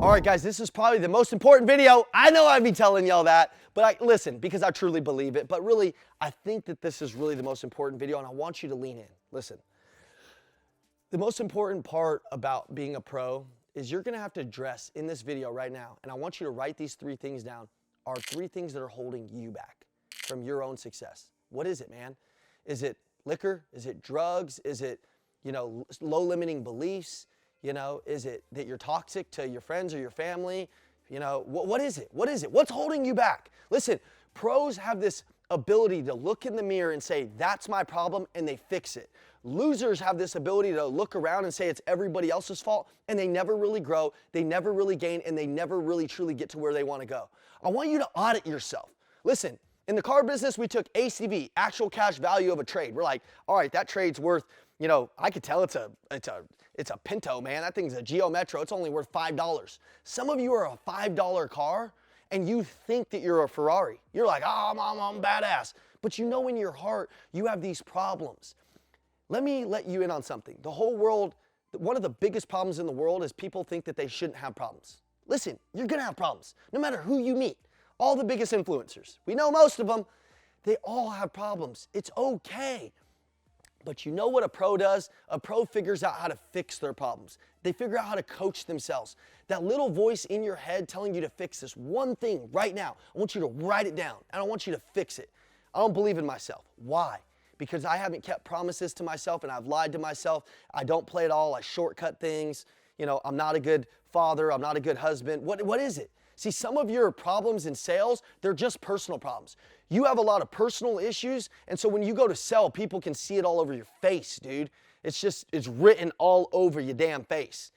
All right, guys, this is probably the most important video. I know I'd be telling y'all that, but listen, because I truly believe it. But really, I think that this is really the most important video, and I want you to lean in. Listen, the most important part about being a pro is you're going to have to address in this video right now, and I want you to write these 3 things down, are 3 things that are holding you back from your own success. What is it, man? Is it liquor? Is it drugs? Is it, low limiting beliefs? Is it that you're toxic to your friends or your family? What is it? What is it? What's holding you back? Listen, pros have this ability to look in the mirror and say, that's my problem, and they fix it. Losers have this ability to look around and say it's everybody else's fault, and they never really grow, they never really gain, and they never really truly get to where they want to go. I want you to audit yourself. Listen, in the car business, we took ACV, actual cash value of a trade. We're like, all right, that trade's worth, I could tell it's a Pinto, man. That thing's a Geo Metro. It's only worth $5. Some of you are a $5 car, and you think that you're a Ferrari. You're like, oh, I'm badass. But in your heart, you have these problems. Let me let you in on something. The whole world, one of the biggest problems in the world is people think that they shouldn't have problems. Listen, you're going to have problems, no matter who you meet. All the biggest influencers, we know most of them, they all have problems. It's okay. But you know what a pro does? A pro figures out how to fix their problems. They figure out how to coach themselves. That little voice in your head telling you to fix this one thing right now, I want you to write it down, and I want you to fix it. I don't believe in myself. Why? Because I haven't kept promises to myself, and I've lied to myself. I don't play it all. I shortcut things. I'm not a good father. I'm not a good husband. What is it? See, some of your problems in sales, they're just personal problems. You have a lot of personal issues, and so when you go to sell, people can see it all over your face, dude. It's written all over your damn face.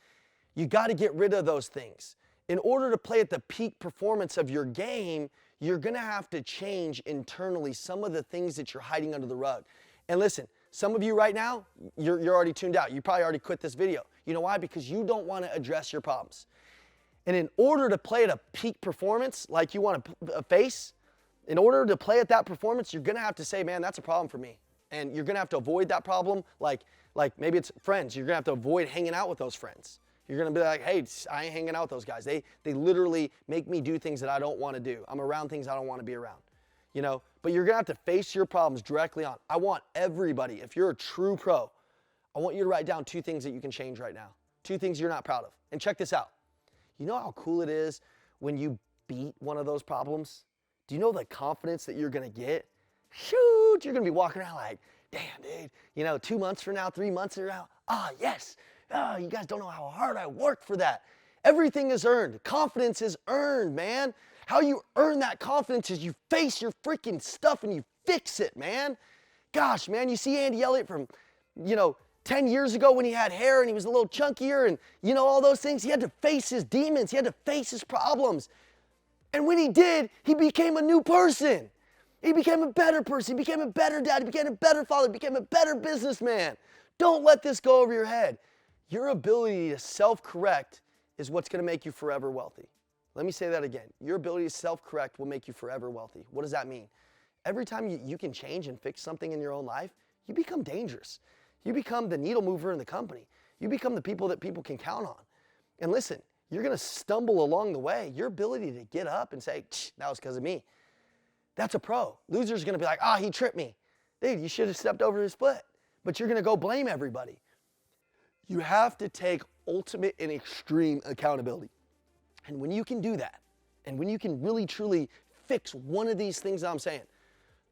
You got to get rid of those things. In order to play at the peak performance of your game, you're going to have to change internally some of the things that you're hiding under the rug. And listen, some of you right now, you're already tuned out. You probably already quit this video. You know why? Because you don't want to address your problems. And in order to play at a peak performance like you want to face, in order to play at that performance, you're going to have to say, man, that's a problem for me. And you're going to have to avoid that problem. Like maybe it's friends. You're going to have to avoid hanging out with those friends. You're going to be like, hey, I ain't hanging out with those guys. They literally make me do things that I don't want to do. I'm around things I don't want to be around. But you're going to have to face your problems directly on. I want everybody, if you're a true pro, I want you to write down 2 things that you can change right now. 2 things you're not proud of. And check this out. You know how cool it is when you beat one of those problems? Do you know the confidence that you're going to get? Shoot, you're going to be walking around like, damn, dude, 2 months from now, 3 months from now, yes. You guys don't know how hard I worked for that. Everything is earned. Confidence is earned, man. How you earn that confidence is you face your freaking stuff and you fix it, man. Gosh, man, you see Andy Elliott from, 10 years ago when he had hair and he was a little chunkier and, all those things. He had to face his demons. He had to face his problems. And when he did, he became a new person. He became a better person. He became a better dad. He became a better father. He became a better businessman. Don't let this go over your head. Your ability to self-correct is what's going to make you forever wealthy. Let me say that again. Your ability to self-correct will make you forever wealthy. What does that mean? Every time you can change and fix something in your own life, you become dangerous. You become the needle mover in the company. You become the people that people can count on. And listen, you're going to stumble along the way. Your ability to get up and say, that was because of me. That's a pro. Loser's going to be like, he tripped me. Dude, you should have stepped over his foot. But you're going to go blame everybody. You have to take ultimate and extreme accountability. And when you can do that, and when you can really truly fix one of these things that I'm saying,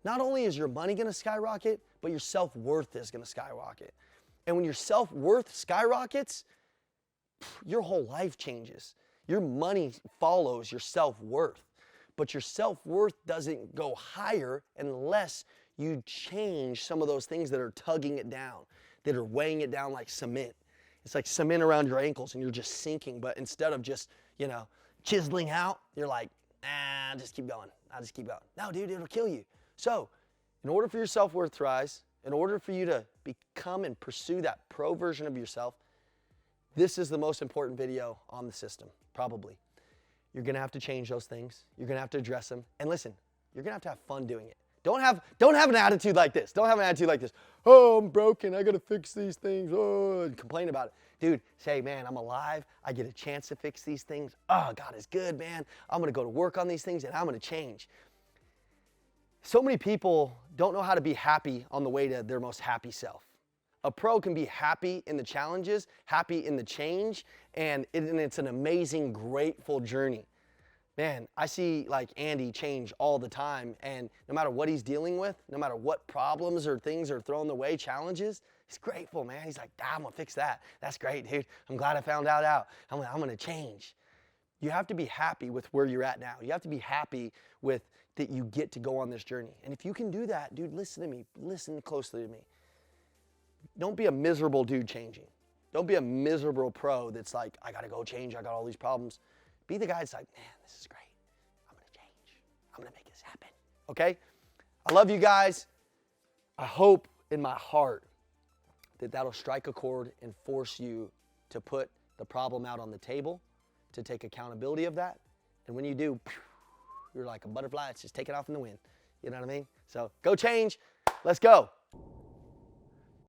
not only is your money going to skyrocket, but your self-worth is going to skyrocket. And when your self-worth skyrockets, your whole life changes. Your money follows your self-worth. But your self-worth doesn't go higher unless you change some of those things that are tugging it down, that are weighing it down like cement. It's like cement around your ankles and you're just sinking. But instead of just, chiseling out, you're like, I'll just keep going. I'll just keep going. No, dude, it'll kill you. So in order for your self-worth to rise, in order for you to become and pursue that pro version of yourself, this is the most important video on the system, probably. You're going to have to change those things. You're going to have to address them. And listen, you're going to have fun doing it. Don't have an attitude like this. Don't have an attitude like this. Oh, I'm broken. I got to fix these things. Oh, and complain about it. Dude, say, man, I'm alive. I get a chance to fix these things. Oh, God is good, man. I'm going to go to work on these things, and I'm going to change. So many people don't know how to be happy on the way to their most happy self. A pro can be happy in the challenges, happy in the change, and it's an amazing, grateful journey. Man, I see like Andy change all the time, and no matter what he's dealing with, no matter what problems or things are thrown the way, challenges, he's grateful, man. He's like, I'm gonna fix that. That's great, dude. I'm glad I found out. I'm gonna change. You have to be happy with where you're at now. You have to be happy with that you get to go on this journey. And if you can do that, dude, listen to me. Listen closely to me. Don't be a miserable dude changing. Don't be a miserable pro that's like, I gotta go change. I got all these problems. Be the guy that's like, man, this is great. I'm going to change. I'm going to make this happen. Okay? I love you guys. I hope in my heart that that'll strike a chord and force you to put the problem out on the table, to take accountability of that. And when you do, you're like a butterfly. It's just taking off in the wind. You know what I mean? So go change. Let's go.